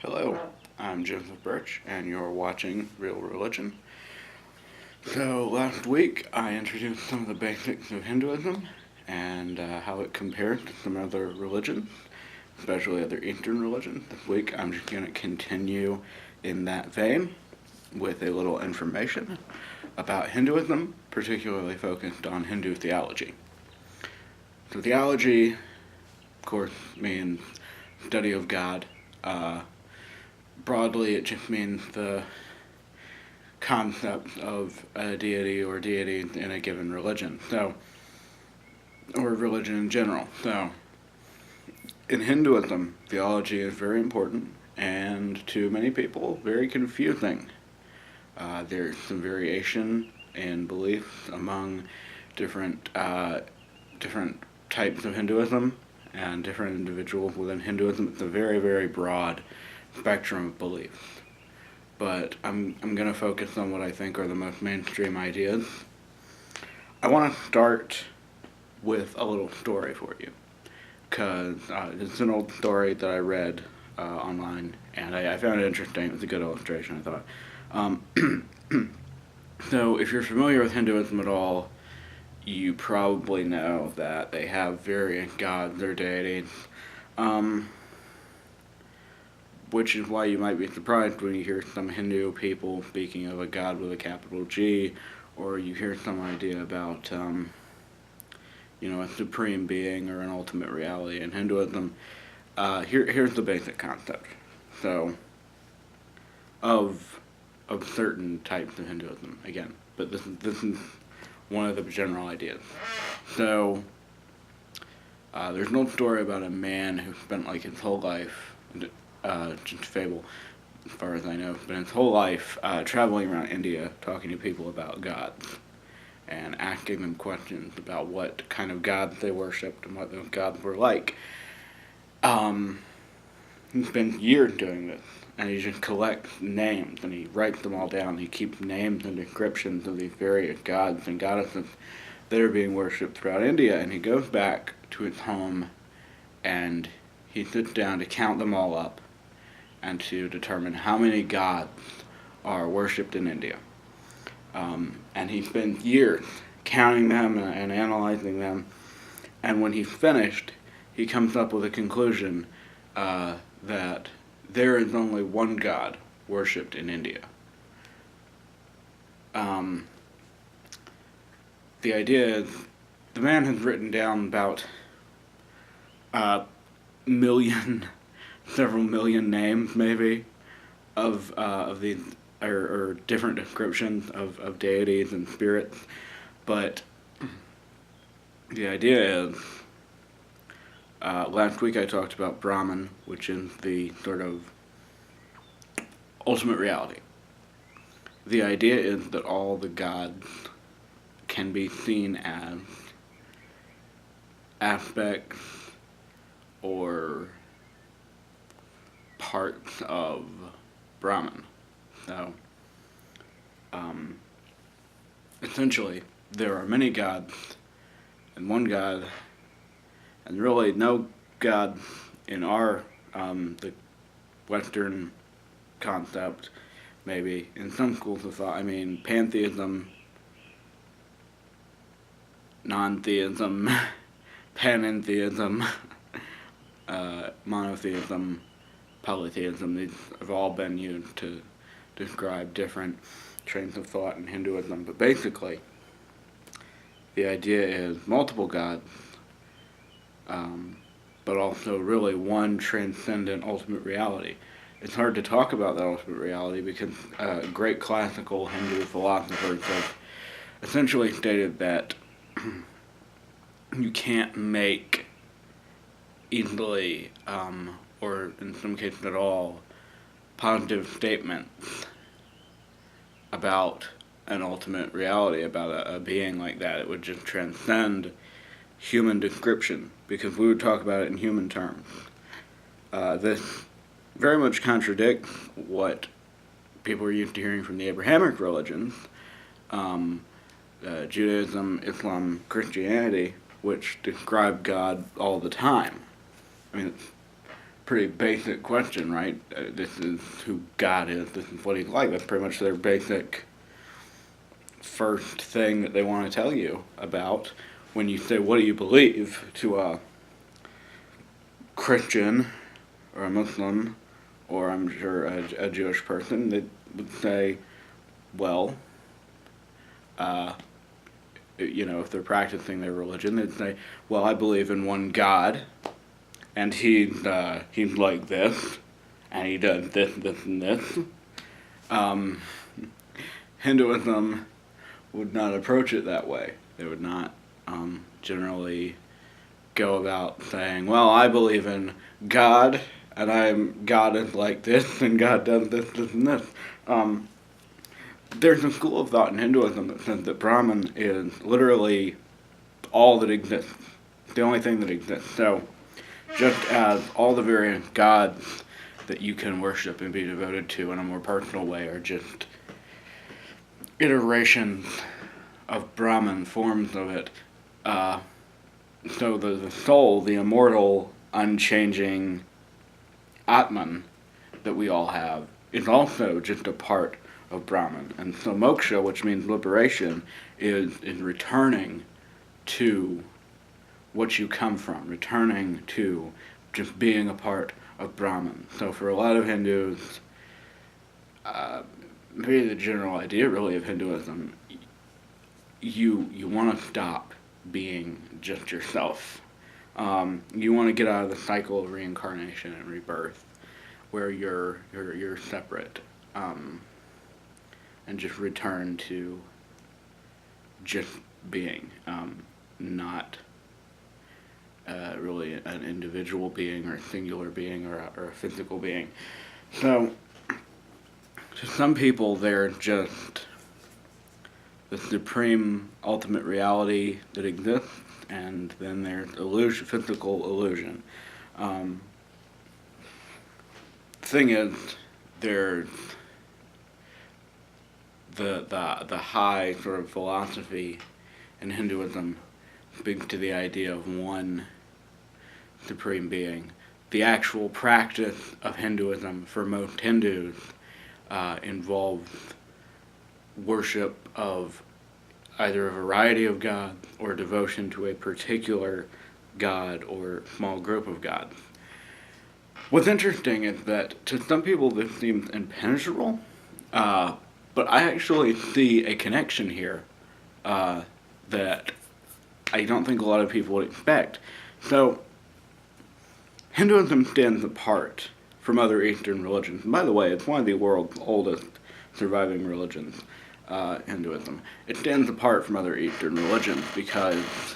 Hello, I'm James of Birch, and you're watching Real Religion. So, last week I introduced some of the basics of Hinduism and how it compared to some other religions, especially other Eastern religions. This week I'm just going to continue in that vein with a little information about Hinduism, particularly focused on Hindu theology. So, theology, of course, means study of God. Broadly, it just means the concept of a deity or deities in a given religion, or religion in general. So, in Hinduism, theology is very important and to many people very confusing. There's some variation in beliefs among different different types of Hinduism and different individuals within Hinduism. It's a very, very broad spectrum of beliefs. But I'm going to focus on what I think are the most mainstream ideas. I want to start with a little story for you, because it's an old story that I read online, and I found it interesting. It was a good illustration, I thought. So, if you're familiar with Hinduism at all, you probably know that they have various gods or deities. Which is why you might be surprised when you hear some Hindu people speaking of a god with a capital G, or you hear some idea about, a supreme being or an ultimate reality in Hinduism. Here's the basic concept. So, of certain types of Hinduism, again, but this is one of the general ideas. So, there's an old story about a man who spent like his whole life, just a fable, as far as I know, but his whole life traveling around India, talking to people about gods, and asking them questions about what kind of gods they worshipped and what those gods were like. He spends years doing this, and he just collects names, and he writes them all down. He keeps names and descriptions of these various gods and goddesses that are being worshipped throughout India, and he goes back to his home, and he sits down to count them all up, and to determine how many gods are worshipped in India. And he spends years counting them and analyzing them, and when he's finished, he comes up with a conclusion that there is only one God worshipped in India. The idea is, the man has written down about several million names, maybe, of these, or different descriptions of deities and spirits, but the idea is, last week I talked about Brahman, which is the sort of ultimate reality. The idea is that all the gods can be seen as aspects or parts of Brahman. So, essentially, there are many gods and one God, and really no God in our, the Western concept, maybe, in some schools of thought. I mean, pantheism, non-theism, panentheism, monotheism, polytheism, these have all been used to describe different trains of thought in Hinduism. But basically, the idea is multiple gods, but also really one transcendent ultimate reality. It's hard to talk about that ultimate reality because great classical Hindu philosophers have essentially stated that you can't make easily, or in some cases at all, positive statements about an ultimate reality, about a being like that. It would just transcend human description, because we would talk about it in human terms. This very much contradicts what people are used to hearing from the Abrahamic religions, Judaism, Islam, Christianity, which describe God all the time. I mean, it's pretty basic question, right? This is who God is. This is what He's like. That's pretty much their basic first thing that they want to tell you about when you say, "What do you believe?" to a Christian or a Muslim, or I'm sure a Jewish person. They would say, "Well, if they're practicing their religion, they'd say, well, I believe in one God, and he's like this, and he does this, this, and this." Hinduism would not approach it that way. They would not generally go about saying, well, I believe in God, and God is like this, and God does this, this, and this. There's a school of thought in Hinduism that says that Brahman is literally all that exists. The only thing that exists. So, just as all the various gods that you can worship and be devoted to in a more personal way are just iterations of Brahman, forms of it, so the soul, the immortal, unchanging Atman that we all have, is also just a part of Brahman. And so moksha, which means liberation, is returning to what you come from, returning to just being a part of Brahman. So for a lot of Hindus, maybe the general idea really of Hinduism, you want to stop being just yourself. You want to get out of the cycle of reincarnation and rebirth, where you're separate, and just return to just being, not really an individual being or a singular being or a physical being. So, to some people, they're just the supreme ultimate reality that exists, and then there's illusion, physical illusion. Thing is, there's the high sort of philosophy in Hinduism speaks to the idea of one supreme being. The actual practice of Hinduism for most Hindus involves worship of either a variety of gods or devotion to a particular god or small group of gods. What's interesting is that to some people this seems impenetrable, but I actually see a connection here that I don't think a lot of people would expect. So, Hinduism stands apart from other Eastern religions. And by the way, it's one of the world's oldest surviving religions, Hinduism. It stands apart from other Eastern religions because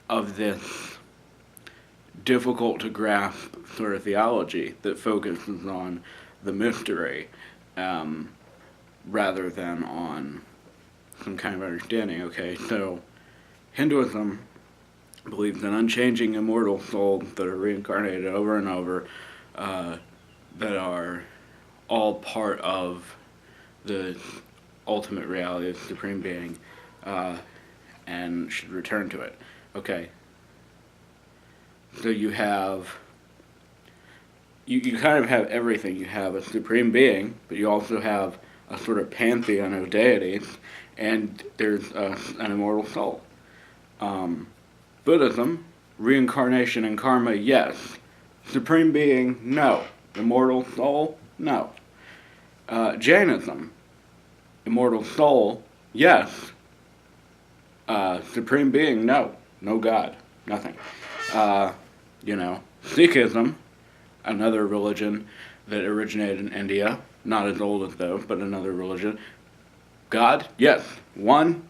of this difficult to grasp sort of theology that focuses on the mystery rather than on some kind of understanding. Okay, so Hinduism believes in unchanging immortal souls that are reincarnated over and over, that are all part of the ultimate reality of the Supreme Being, and should return to it. Okay. So you have, you kind of have everything. You have a Supreme Being, but you also have a sort of pantheon of deities, and there's an immortal soul. Buddhism, reincarnation and karma, yes. Supreme Being, no. Immortal soul, no. Jainism, immortal soul, yes. Supreme Being, no. No God, nothing. Sikhism, another religion that originated in India, not as old as those, but another religion. God, yes. One,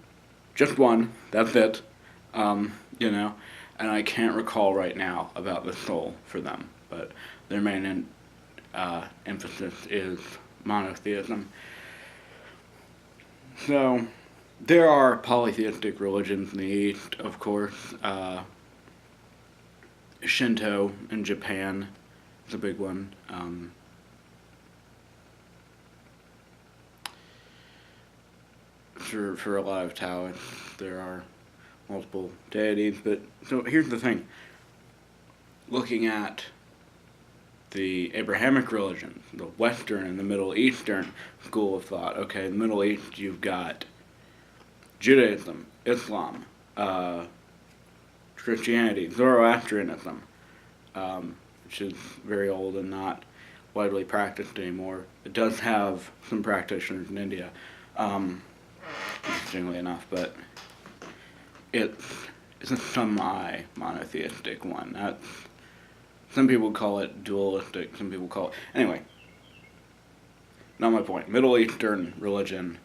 just one, that's it. And I can't recall right now about the soul for them, but their main emphasis is monotheism. So, there are polytheistic religions in the East, of course. Shinto in Japan is a big one. For a lot of Taoists, there are multiple deities, but so here's the thing. looking at the Abrahamic religion, the Western and the Middle Eastern school of thought. Okay, in the Middle East you've got Judaism, Islam, Christianity, Zoroastrianism, which is very old and not widely practiced anymore. It does have some practitioners in India, interestingly enough, but it's a semi-monotheistic one. Some people call it dualistic, some people call it... Anyway, not my point. Middle Eastern religion,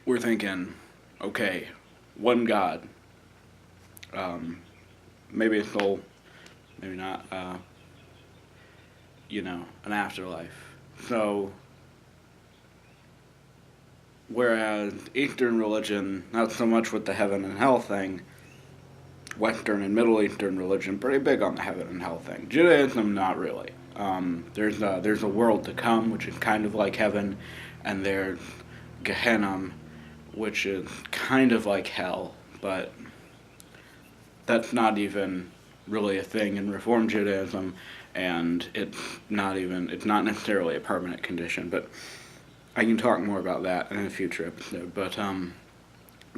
we're thinking, okay, one God, maybe a soul, maybe not, an afterlife. So, whereas Eastern religion, not so much with the heaven and hell thing, Western and Middle Eastern religion, pretty big on the heaven and hell thing. Judaism, not really. There's a world to come, which is kind of like heaven, and there's Gehenna, which is kind of like hell, but that's not even really a thing in Reform Judaism, and it's not necessarily a permanent condition, but I can talk more about that in a future episode. But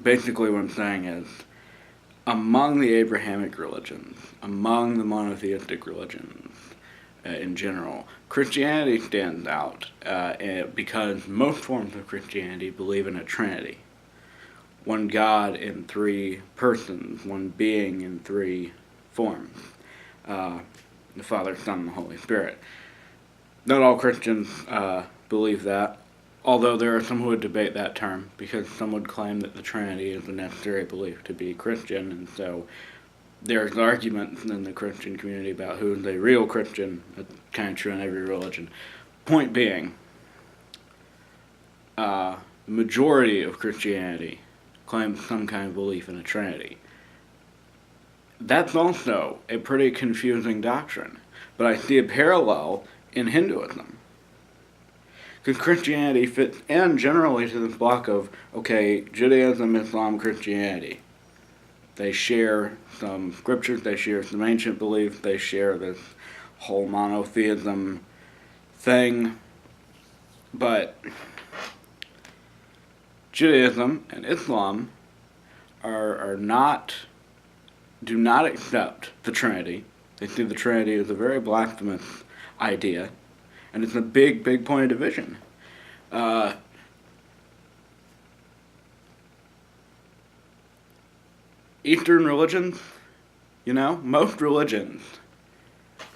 basically what I'm saying is, among the Abrahamic religions, among the monotheistic religions in general, Christianity stands out because most forms of Christianity believe in a Trinity. One God in three persons, one being in three forms. The Father, Son, and the Holy Spirit. Not all Christians believe that, although there are some who would debate that term, because some would claim that the Trinity is a necessary belief to be Christian, and so there's arguments in the Christian community about who's a real Christian. That's kind of true in every religion. Point being, the majority of Christianity claims some kind of belief in a Trinity. That's also a pretty confusing doctrine, but I see a parallel in Hinduism. Because Christianity fits in generally to this block of, okay, Judaism, Islam, Christianity. They share some scriptures, they share some ancient beliefs, they share this whole monotheism thing, but Judaism and Islam do not accept the Trinity. They see the Trinity as a very blasphemous idea, and it's a big, big point of division. Eastern religions, most religions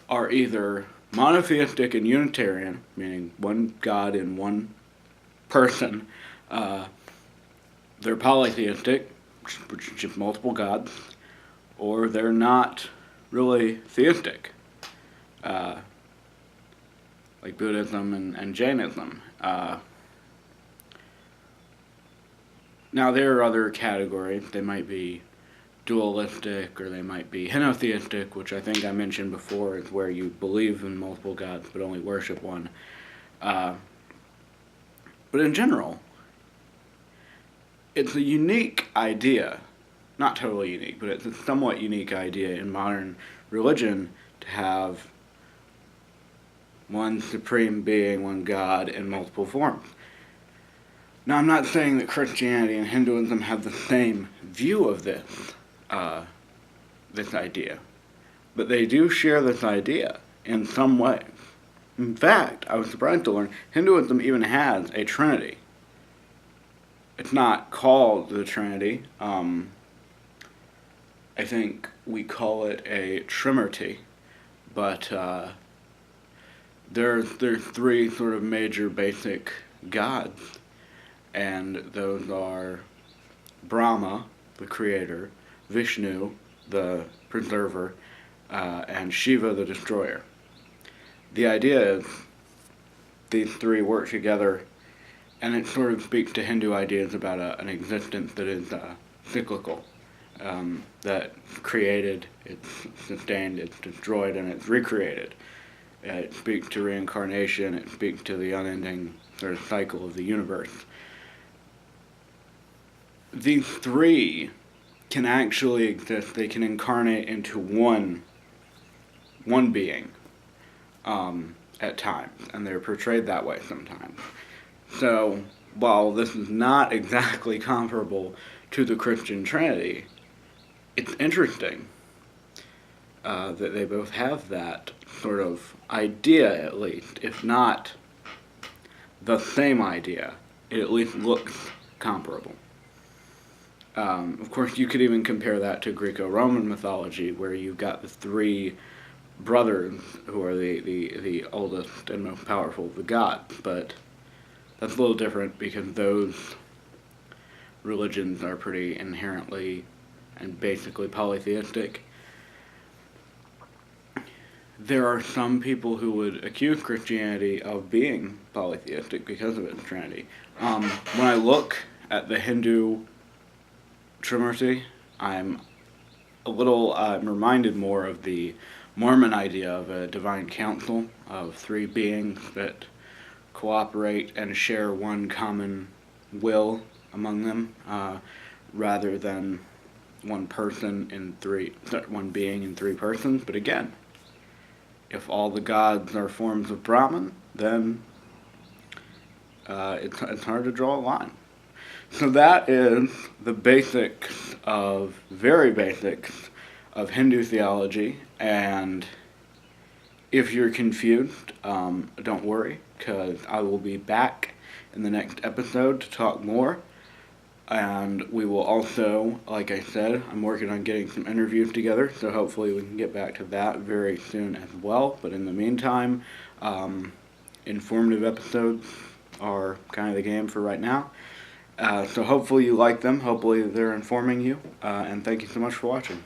are either monotheistic and Unitarian, meaning one God in one person. They're polytheistic, which is just multiple gods, or they're not really theistic, like Buddhism and Jainism. Now, there are other categories. They might be dualistic, or they might be henotheistic, which I think I mentioned before is where you believe in multiple gods but only worship one. But in general, it's a unique idea, not totally unique, but it's a somewhat unique idea in modern religion to have one supreme being, one God, in multiple forms. Now, I'm not saying that Christianity and Hinduism have the same view of this idea, but they do share this idea in some way. In fact, I was surprised to learn Hinduism even has a Trinity. It's not called the Trinity. I think we call it a Trimurti, but there's three sort of major basic gods, and those are Brahma, the creator, Vishnu, the preserver, and Shiva, the destroyer. The idea is these three work together, and it sort of speaks to Hindu ideas about an existence that is cyclical, that's created, it's sustained, it's destroyed, and it's recreated. It speaks to reincarnation, it speaks to the unending sort of cycle of the universe. These three can actually exist. They can incarnate into one being at times, and they're portrayed that way sometimes. So, while this is not exactly comparable to the Christian Trinity, it's interesting that they both have that sort of idea, at least, if not the same idea. It at least looks comparable. Of course, you could even compare that to Greco-Roman mythology, where you've got the three brothers who are the oldest and most powerful of the gods, but that's a little different because those religions are pretty inherently and basically polytheistic. There are some people who would accuse Christianity of being polytheistic because of its Trinity. When I look at the Hindu Trinity, I'm reminded more of the Mormon idea of a divine council of three beings that cooperate and share one common will among them, rather than one being in three persons. But again, if all the gods are forms of Brahman, then it's hard to draw a line. So that is the very basics of Hindu theology, and if you're confused, don't worry, because I will be back in the next episode to talk more, and we will also, like I said, I'm working on getting some interviews together, so hopefully we can get back to that very soon as well. But in the meantime, informative episodes are kind of the game for right now. So hopefully you like them, hopefully they're informing you, and thank you so much for watching.